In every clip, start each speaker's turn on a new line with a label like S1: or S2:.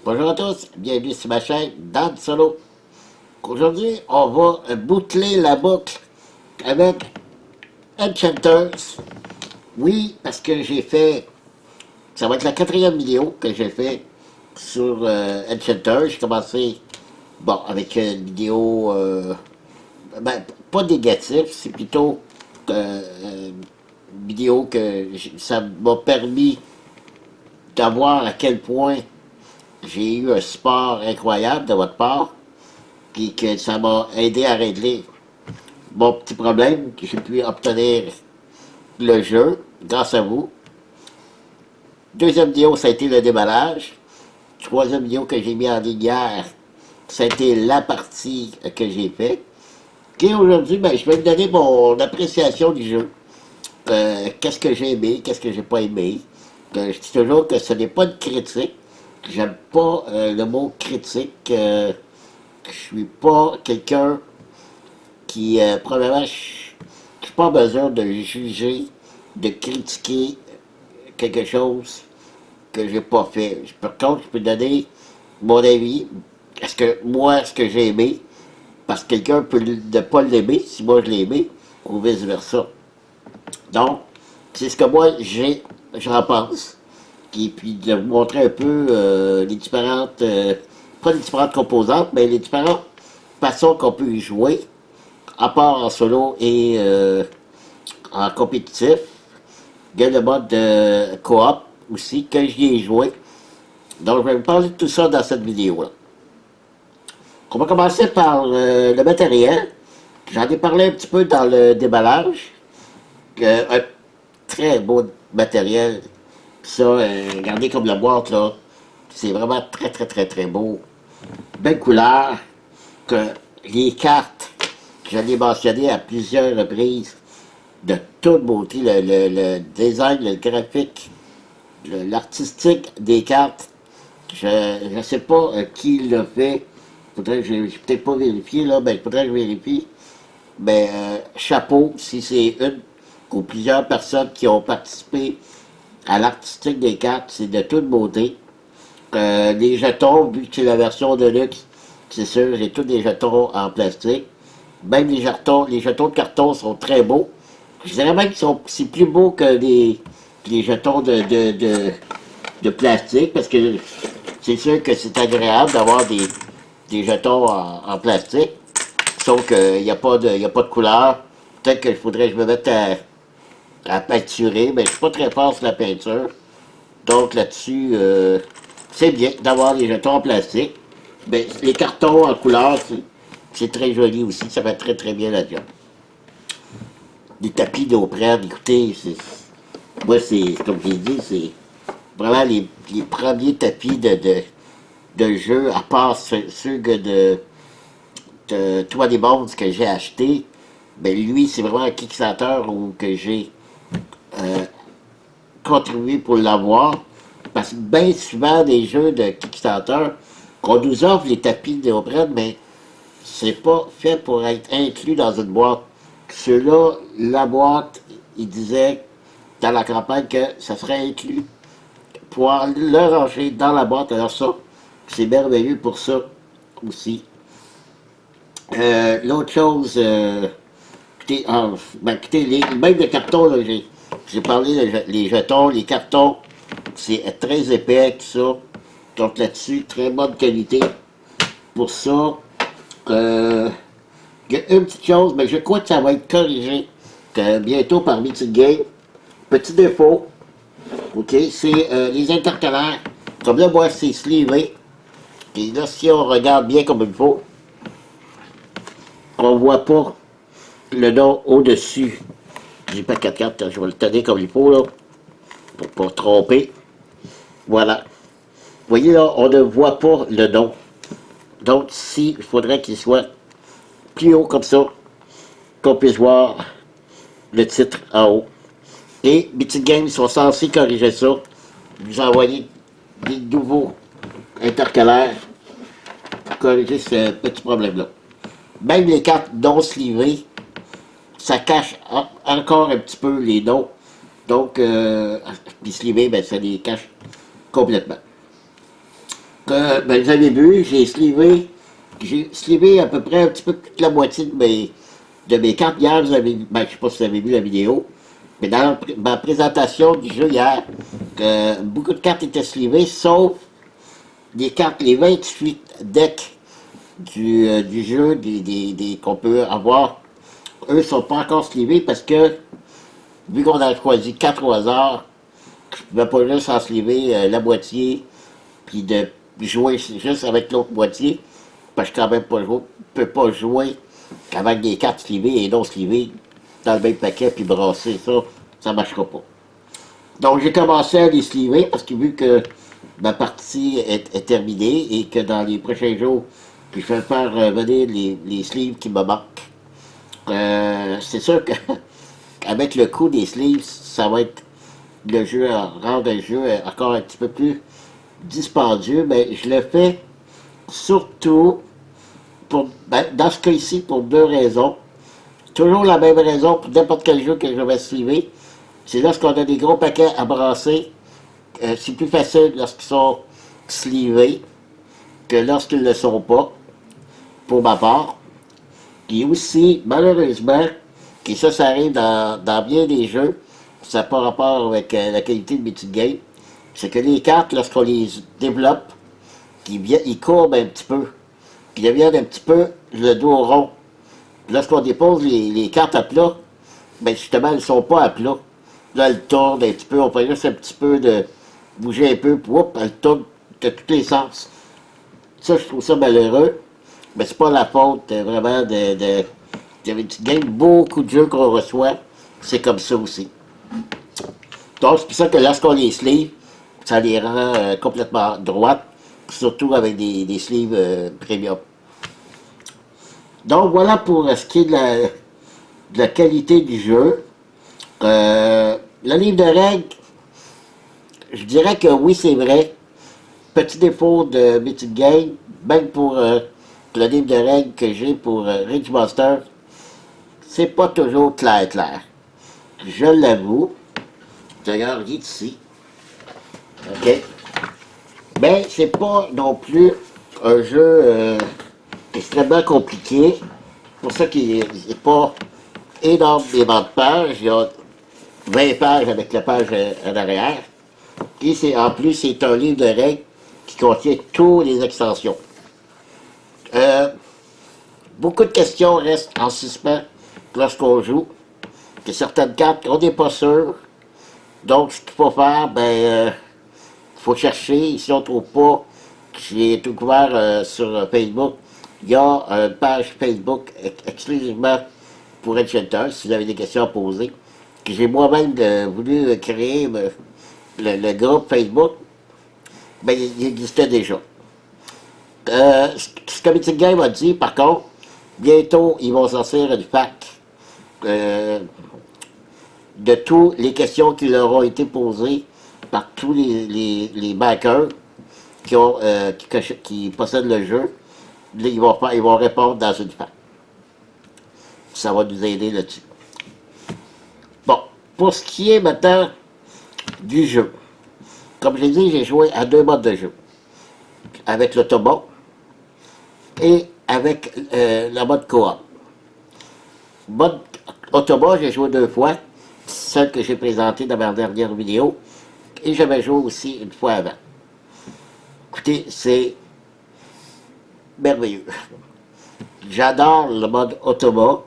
S1: Bonjour à tous, bienvenue sur ma chaîne Dan Solo. Aujourd'hui, on va boucler la boucle avec Enchanters. Oui, parce que j'ai fait, ça va être la quatrième vidéo que j'ai fait sur Enchanters. J'ai commencé, bon, avec une vidéo, ben, pas négative, c'est plutôt une vidéo ça m'a permis d'avoir à quel point j'ai eu un support incroyable de votre part, puis que ça m'a aidé à régler mon petit problème, que j'ai pu obtenir le jeu grâce à vous. Deuxième vidéo, ça a été le déballage. Troisième vidéo que j'ai mis en ligne hier, ça a été la partie que j'ai faite. Et aujourd'hui, ben, je vais vous donner mon appréciation du jeu. Qu'est-ce que j'ai aimé, qu'est-ce que j'ai pas aimé. Je dis toujours que ce n'est pas une critique. J'aime pas le mot critique. Je suis pas quelqu'un qui, premièrement, je suis pas besoin de juger, de critiquer quelque chose que j'ai pas fait. Par contre, je peux donner mon avis. Est-ce que j'ai aimé, parce que quelqu'un peut ne pas l'aimer, si moi je l'ai aimé, ou vice-versa. Donc, c'est ce que moi j'en pense. Et puis de vous montrer un peu les différentes, pas les différentes composantes, mais les différentes façons qu'on peut y jouer, à part en solo et en compétitif. Il y a le mode de coop aussi, que j'y ai joué. Donc, je vais vous parler de tout ça dans cette vidéo-là. On va commencer par le matériel. J'en ai parlé un petit peu dans le déballage. Un très beau matériel. Ça, regardez comme la boîte, là. C'est vraiment très, très, très, très beau. Belle couleur. Que les cartes, je l'ai mentionné à plusieurs reprises, de toute beauté, le design, le graphique, l'artistique des cartes. Je ne sais pas qui l'a fait. Faudrait que j'ai peut-être pas vérifié, là, mais il faudrait que je vérifie. Mais chapeau, si c'est une ou plusieurs personnes qui ont participé à l'artistique des cartes, c'est de toute beauté. Les jetons, vu que c'est la version de luxe, c'est sûr, j'ai tous des jetons en plastique. Même les jetons de carton sont très beaux. Je dirais même que c'est plus beau que les jetons de plastique, parce que c'est sûr que c'est agréable d'avoir des jetons en plastique. Sauf qu'il n'y a pas de couleur. Peut-être qu'il faudrait que je me mette à peinturer, mais je suis pas très fort sur la peinture. Donc là-dessus, c'est bien d'avoir des jetons en plastique. Mais les cartons en couleur, c'est très joli aussi. Ça va très très bien la job. Les tapis d'Auprès, écoutez, moi c'est, comme j'ai dit, c'est vraiment les premiers tapis de jeu, à part ceux de Toit des Mondes que j'ai acheté. Ben lui, c'est vraiment un Kickstarter où que j'ai contribué pour l'avoir. Parce que bien souvent, des jeux de Kickstarter, qu'on nous offre les tapis d'Auprès, mais c'est pas fait pour être inclus dans une boîte. Ceux-là, la boîte, il disait dans la campagne que ça serait inclus. Pouvoir le ranger dans la boîte, alors ça, c'est merveilleux pour ça aussi. L'autre chose, écoutez, écoutez même le carton, là, j'ai parlé les jetons, les cartons, c'est très épais, tout ça. Donc là-dessus, très bonne qualité. Pour ça, il y a une petite chose, mais je crois que ça va être corrigé bientôt par Mythic Game. Petit défaut, ok, c'est les intercalaires. Comme là, moi, c'est sleevé. Et là, si on regarde bien comme il faut, on voit pas le nom au-dessus. J'ai pas 4 cartes, je vais le tenir comme il faut, là, pour pas tromper. Voilà. Vous voyez, là, on ne voit pas le nom. Donc, ici, il faudrait qu'il soit plus haut comme ça, qu'on puisse voir le titre en haut. Et Mythic Games sont censés corriger ça, vous envoyer des nouveaux intercalaires pour corriger ce petit problème-là. Même les cartes non slivées, ça cache encore un petit peu les noms. Donc, puis slivé, ben, ça les cache complètement. Ben, vous avez vu, j'ai slivé à peu près un petit peu plus de la moitié de mes cartes hier. Ben, je ne sais pas si vous avez vu la vidéo, mais dans ma présentation du jeu hier, beaucoup de cartes étaient slivées, sauf les cartes, les 28 decks du jeu qu'on peut avoir. Eux ne sont pas encore slivés parce que, vu qu'on a choisi 4 au hasard, je ne pouvais pas juste en sliver la moitié, puis de jouer juste avec l'autre moitié, parce que je ne peux pas jouer avec des cartes slivées et non slivées dans le même paquet, puis brasser ça ne marchera pas. Donc j'ai commencé à les sliver, parce que vu que ma partie est terminée, et que dans les prochains jours, puis je vais faire venir les sleeves qui me manquent. C'est sûr qu'avec le coût des sleeves, ça va être rendre le jeu encore un petit peu plus dispendieux, mais je le fais surtout dans ce cas-ci pour deux raisons. Toujours la même raison pour n'importe quel jeu que je vais suivre. C'est lorsqu'on a des gros paquets à brasser, c'est plus facile lorsqu'ils sont slivés que lorsqu'ils ne le sont pas, pour ma part. Et aussi, malheureusement, et ça arrive dans bien des jeux, ça n'a pas rapport avec la qualité de mes petites games, c'est que les cartes, lorsqu'on les développe, ils courbent un petit peu, ils deviennent un petit peu le dos rond. Lorsqu'on dépose les cartes à plat, ben justement, elles ne sont pas à plat. Là, elles tournent un petit peu, on fait juste un petit peu de bouger un peu, puis hop, elles tournent de tous les sens. Ça, je trouve ça malheureux, mais c'est pas la faute vraiment de petites games. Beaucoup de jeux qu'on reçoit, c'est comme ça aussi. Donc, c'est pour ça que lorsqu'on les sleeve, ça les rend complètement droites, surtout avec des sleeves premium. Donc, voilà pour ce qui est de la qualité du jeu. Le livre de règles, je dirais que oui, c'est vrai. Petit défaut de Mythic Game, même pour le livre de règles que j'ai pour Ridge Master, c'est pas toujours clair. Je l'avoue. D'ailleurs, il est ici. OK. Mais c'est pas non plus un jeu extrêmement compliqué. C'est pour ça qu'il n'est pas énormément de pages. Il y a 20 pages avec la page en arrière. Et en plus, c'est un livre de règles qui contient toutes les extensions. Beaucoup de questions restent en suspens lorsqu'on joue. Que certaines cartes, on n'est pas sûr. Donc, ce qu'il faut faire, il faut chercher. Si on ne trouve pas, j'ai tout couvert sur Facebook. Il y a une page Facebook exclusivement pour Enchanter, si vous avez des questions à poser. Que j'ai moi-même voulu créer le groupe Facebook. Ben, il existait déjà. Ce que Mythic Game a dit, par contre, bientôt, ils vont sortir une fac de toutes les questions qui leur ont été posées par tous les backers qui possèdent le jeu. Là, ils vont répondre dans une fac. Ça va nous aider là-dessus. Bon, pour ce qui est maintenant du jeu, comme je l'ai dit, j'ai joué à 2 modes de jeu. Avec l'autobot et avec la mode coop. Mode autobot, j'ai joué 2 fois, celle que j'ai présentée dans ma dernière vidéo, et j'avais joué aussi une fois avant. Écoutez, c'est merveilleux. J'adore le mode autobot,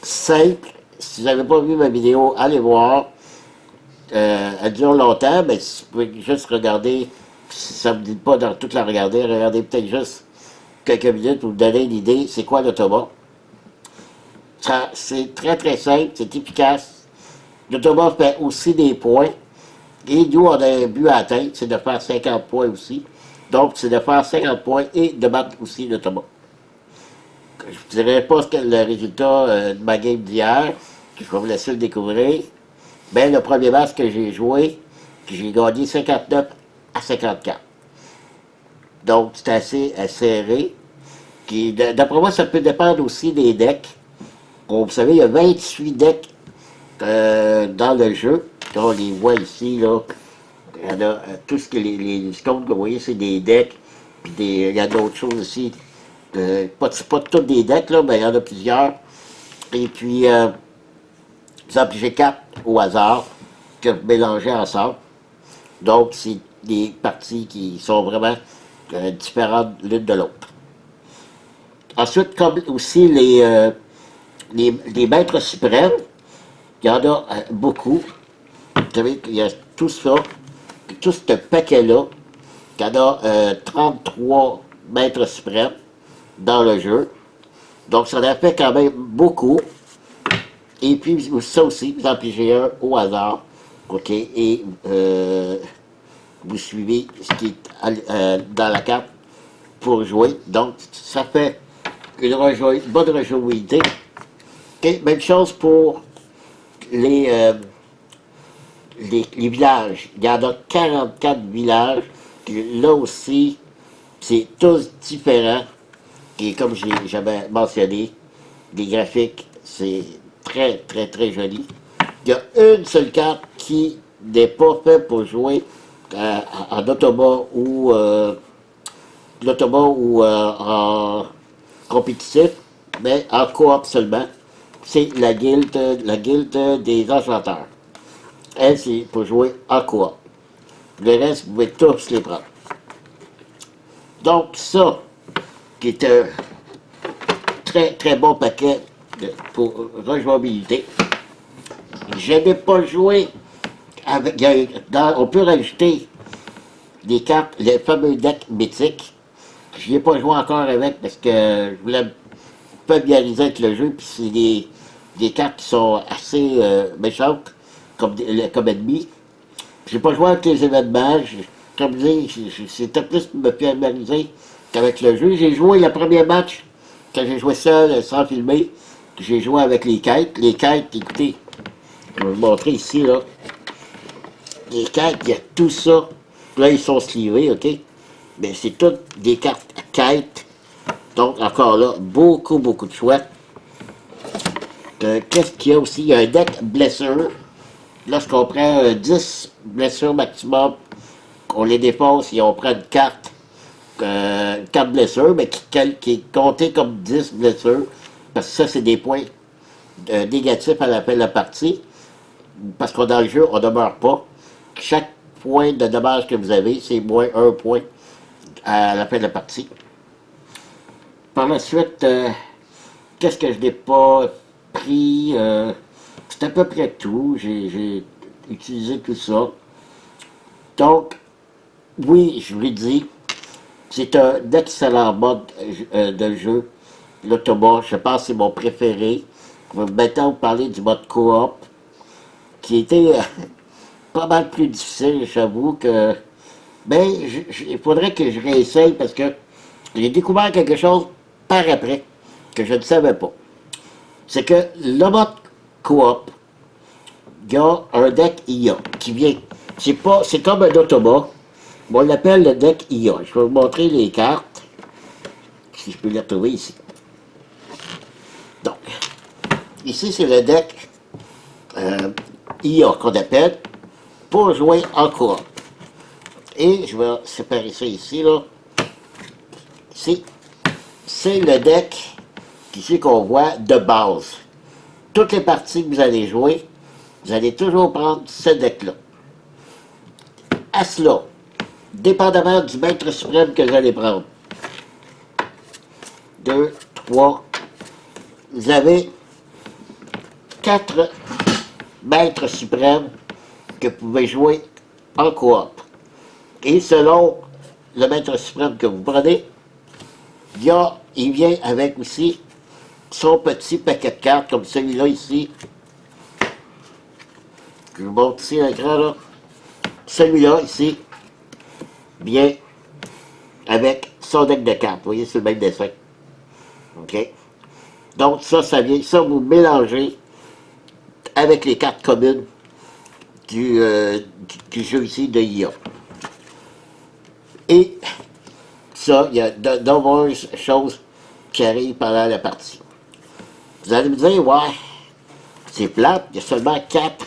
S1: simple. Si vous n'avez pas vu ma vidéo, allez voir. Elle dure longtemps, mais si vous pouvez juste regarder, si ça ne vous dit pas dans toute la regarder, regardez peut-être juste quelques minutes pour vous donner une idée, c'est quoi l'autobot. C'est très simple, c'est efficace. L'autobot fait aussi des points. Et nous, on a un but à atteindre, c'est de faire 50 points aussi. Donc, c'est de faire 50 points et de battre aussi l'autobot. Je ne dirais pas le résultat de ma game d'hier, que je vais vous laisser le découvrir. Ben, le premier match que j'ai joué, j'ai gagné 59-54. Donc, c'est assez serré. D'après moi, ça peut dépendre aussi des decks. Comme vous savez, il y a 28 decks dans le jeu. On les voit ici, là. Il y en a, tout ce que les icônes que vous voyez, c'est des decks. Puis il y a d'autres choses aussi. C'est pas tous des decks, là, mais il y en a plusieurs. Et puis, exemple, j'ai 4 au hasard que je mélangeais ensemble. Donc, c'est des parties qui sont vraiment différentes l'une de l'autre. Ensuite, comme aussi les maîtres suprêmes, il y en a beaucoup. Vous savez qu'il y a tout ça, tout ce paquet-là, il y en a 33 maîtres suprêmes dans le jeu. Donc, ça en fait quand même beaucoup. Et puis, ça aussi, vous en pigez un au hasard. OK? Et vous suivez ce qui est dans la carte pour jouer. Donc, ça fait une bonne rejouabilité. OK? Même chose pour les, les villages. Il y en a 44 villages. Puis là aussi, c'est tous différents. Et comme j'avais mentionné, les graphiques, c'est très, très, très joli. Il y a une seule carte qui n'est pas faite pour jouer en automa ou en compétitif, mais en coop seulement. C'est la guilde des enchanteurs. Elle, c'est pour jouer en coop. Le reste, vous pouvez tous les prendre. Donc, ça, qui est un très, très bon paquet pour rejouabilité. Je n'ai pas joué avec. On peut rajouter des cartes, les fameux decks mythiques. Je n'y ai pas joué encore avec parce que je voulais me familiariser avec le jeu, puis c'est des cartes qui sont assez méchantes comme ennemis. J'ai pas joué avec les événements. Comme je dis, c'était plus pour me familiariser qu'avec le jeu. J'ai joué le premier match, quand j'ai joué seul, sans filmer. J'ai joué avec les quêtes. Les quêtes, écoutez, je vais vous montrer ici, là. Les quêtes, il y a tout ça. Là, ils sont slivés, OK? Mais c'est toutes des cartes quêtes. Donc, encore là, beaucoup, beaucoup de choix. Qu'est-ce qu'il y a aussi? Il y a un deck blessure. Lorsqu'on prend 10 blessures maximum, on les défonce et on prend une carte blessure, mais qui est comptée comme 10 blessures. Parce que ça, c'est des points négatifs à la fin de la partie. Parce que dans le jeu, on ne demeure pas. Chaque point de dommage que vous avez, c'est moins 1 point à la fin de la partie. Par la suite, qu'est-ce que je n'ai pas pris? C'est à peu près tout. J'ai utilisé tout ça. Donc, oui, je vous l'ai dit, c'est un excellent mode de jeu. L'automa, je pense que c'est mon préféré. Je vais maintenant vous parler du mode coop, qui était pas mal plus difficile, j'avoue que... Mais il faudrait que je réessaye parce que j'ai découvert quelque chose par après que je ne savais pas. C'est que le mode coop, il y a un deck IA qui vient. C'est comme un automa. On l'appelle le deck IA. Je vais vous montrer les cartes. Si je peux les retrouver ici. Donc, ici c'est le deck IA qu'on appelle pour jouer en coop. Et je vais séparer ça ici, là. C'est le deck ici qu'on voit de base. Toutes les parties que vous allez jouer, vous allez toujours prendre ce deck-là. À cela, dépendamment du maître suprême que vous allez prendre. 2, 3. Vous avez 4 maîtres suprêmes que vous pouvez jouer en coop. Et selon le maître suprême que vous prenez, il vient avec aussi son petit paquet de cartes, comme celui-là ici. Je vous montre ici à l'écran, là. Celui-là, ici, vient avec son deck de cartes. Vous voyez, c'est le même dessin. OK? Donc, ça vient, ça, vous mélangez avec les cartes communes du jeu ici de IA. Et ça, il y a de nombreuses choses qui arrivent pendant la partie. Vous allez me dire, ouais, c'est plate, il y a seulement 4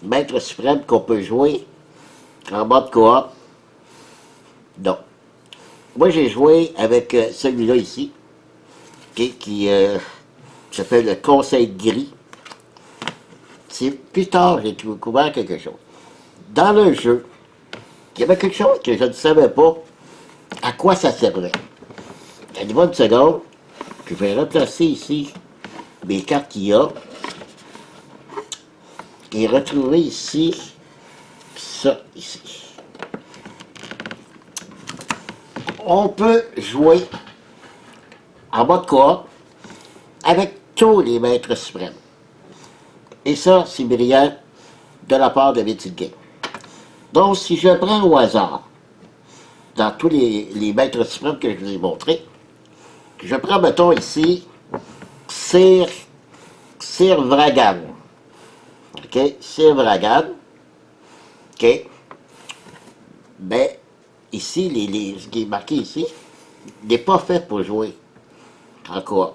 S1: maîtres suprêmes qu'on peut jouer en mode coop. Non. moi j'ai joué avec celui-là ici, qui s'appelle le Conseil gris. C'est plus tard j'ai découvert quelque chose. Dans le jeu, il y avait quelque chose que je ne savais pas à quoi ça servait. Donnez-moi une seconde, je vais replacer ici mes cartes qu'il y a et retrouver ici ça ici. On peut jouer en mode coop avec tous les maîtres suprêmes. Et ça, c'est brillant de la part de Mythic Game. Donc, si je prends au hasard, dans tous les maîtres suprêmes que je vous ai montrés, je prends, mettons, ici, Sir Vragan. OK? Sir Vragan. OK? Ben, ici, ce qui est marqué ici, n'est pas fait pour jouer en coop.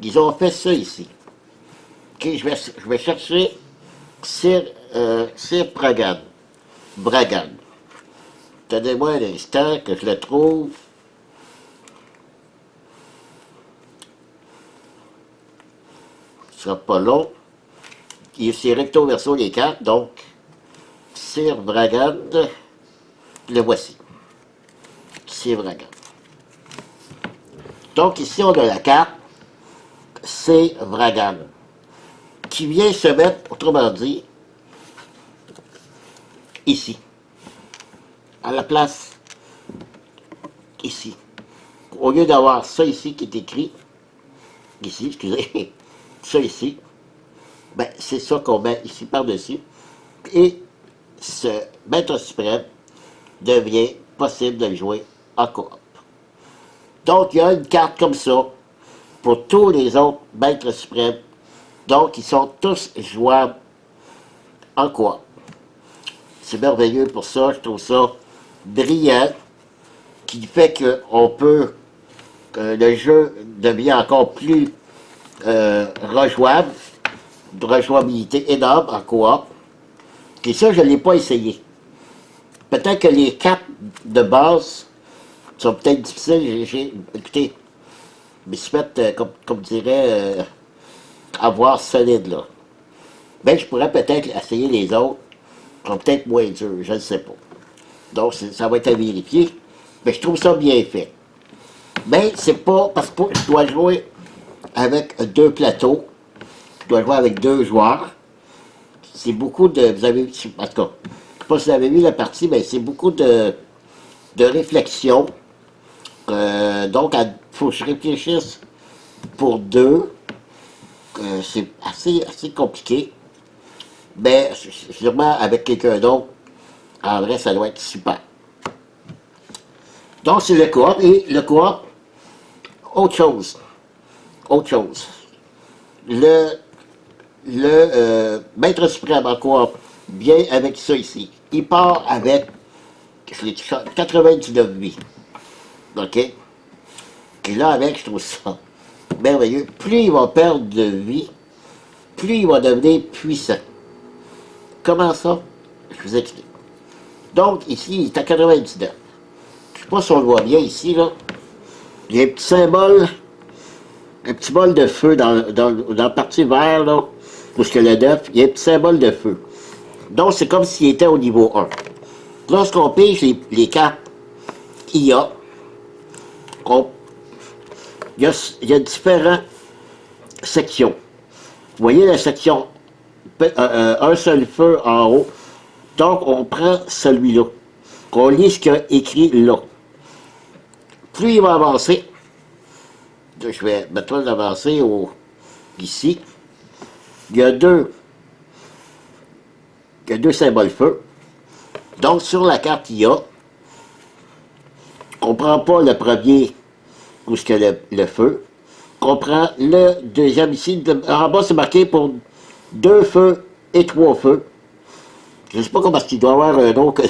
S1: Ils ont fait ça ici. OK? Je vais chercher Sir Bragan. Bragan. Donnez-moi un instant que je le trouve. Ce sera pas long. C'est recto verso les cartes, donc Sir Bragan, le voici. Sir Bragan. Donc ici on a la carte Sir Bragan, qui vient se mettre, autrement dit, ici, à la place ici. Au lieu d'avoir ça ici qui est écrit, ici, excusez, ça ici, ben, c'est ça qu'on met ici par-dessus. Et ce maître suprême devient possible de le jouer en coop. Donc, il y a une carte comme ça pour tous les autres maîtres suprêmes. Donc, ils sont tous jouables en coop. C'est merveilleux pour ça, je trouve ça brillant, qui fait qu'on peut, le jeu devient encore plus rejouable, de rejouabilité énorme en coop. Et ça, je ne l'ai pas essayé. Peut-être que les cartes de base sont peut-être difficiles. Écoutez, mais se mettre, comme dirait, avoir solide, là. Ben, je pourrais peut-être essayer les autres, qui sont peut-être moins durs, je ne sais pas. Donc, ça va être à vérifier. Mais je trouve ça bien fait. Mais c'est pas parce que je dois jouer avec deux plateaux. Je dois jouer avec deux joueurs. C'est beaucoup de... Vous avez... En tout cas, je ne sais pas si vous avez vu la partie, mais c'est beaucoup de réflexion. Donc, il faut que je réfléchisse pour deux. C'est assez compliqué. Mais sûrement avec quelqu'un d'autre, en vrai, ça doit être super. Donc, c'est le coop. Et le coop, autre chose. Autre chose. Le maître suprême en coop vient avec ça ici. Il part avec 99 vies. OK? Et là, avec, je trouve ça merveilleux. Plus il va perdre de vie, plus il va devenir puissant. Comment ça? Je vous explique. Donc, ici, il est à 99. Je ne sais pas si on le voit bien ici, là. Il y a un petit symbole, un petit bol de feu dans la partie vert, là, où il y a le 9, il y a un petit symbole de feu. Donc, c'est comme s'il était au niveau 1. Lorsqu'on pige les cartes IA, il y a différentes sections. Vous voyez la section un seul feu en haut. Donc, on prend celui-là. On lit ce qu'il y a écrit là. Plus il va avancer, je vais mettre l'avancer ici. Il y a deux symboles feu. Donc, sur la carte IA, on ne prend pas le premier où il y a le feu. On prend le deuxième ici. En bas, c'est marqué pour 2 feux et 3 feux. Je ne sais pas comment il doit y avoir un nom que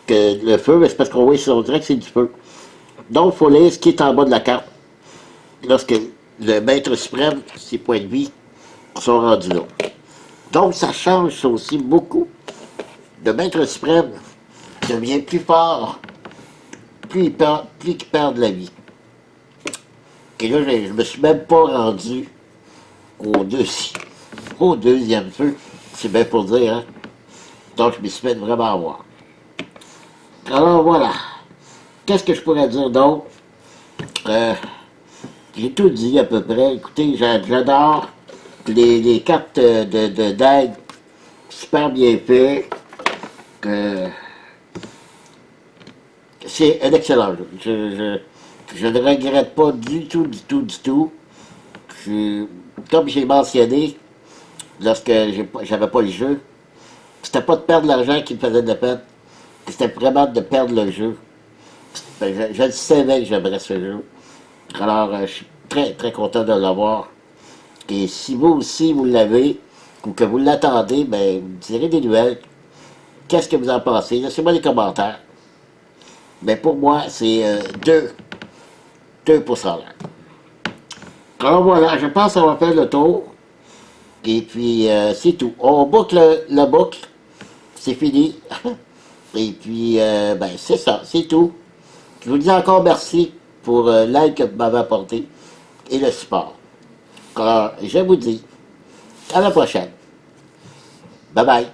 S1: le feu, mais c'est parce qu'on voit sur dirait que c'est du feu. Donc, il faut lire ce qui est en bas de la carte. Lorsque le maître suprême, ses points de vie, sont rendus là. Donc, ça change ça aussi beaucoup. Le maître suprême devient plus fort plus ils perdent la vie. Et là, je me suis même pas rendu au deuxième feu. C'est bien pour dire, hein. Donc, je me suis fait vraiment avoir. Alors, voilà. Qu'est-ce que je pourrais dire d'autre? Euh, j'ai tout dit à peu près. Écoutez, j'adore les cartes d'aide super bien faites. Euh, c'est un excellent jeu. Je ne regrette pas du tout, du tout, du tout. Comme j'ai mentionné, lorsque j'avais pas le jeu, c'était pas de perdre l'argent qui me faisait de la peine, c'était vraiment de perdre le jeu. Je le savais que j'aimerais ce jeu. Alors, je suis très, très content de l'avoir. Et si vous aussi, vous l'avez, ou que vous l'attendez, ben, vous me direz des nouvelles. Qu'est-ce que vous en pensez? Laissez-moi des commentaires. Mais pour moi, c'est 2%. Alors voilà, je pense qu'on va faire le tour. Et puis, c'est tout. On boucle la boucle. C'est fini. Et puis, ben, c'est ça, c'est tout. Je vous dis encore merci pour l'aide que vous m'avez apporté et le support. Alors, je vous dis à la prochaine. Bye bye.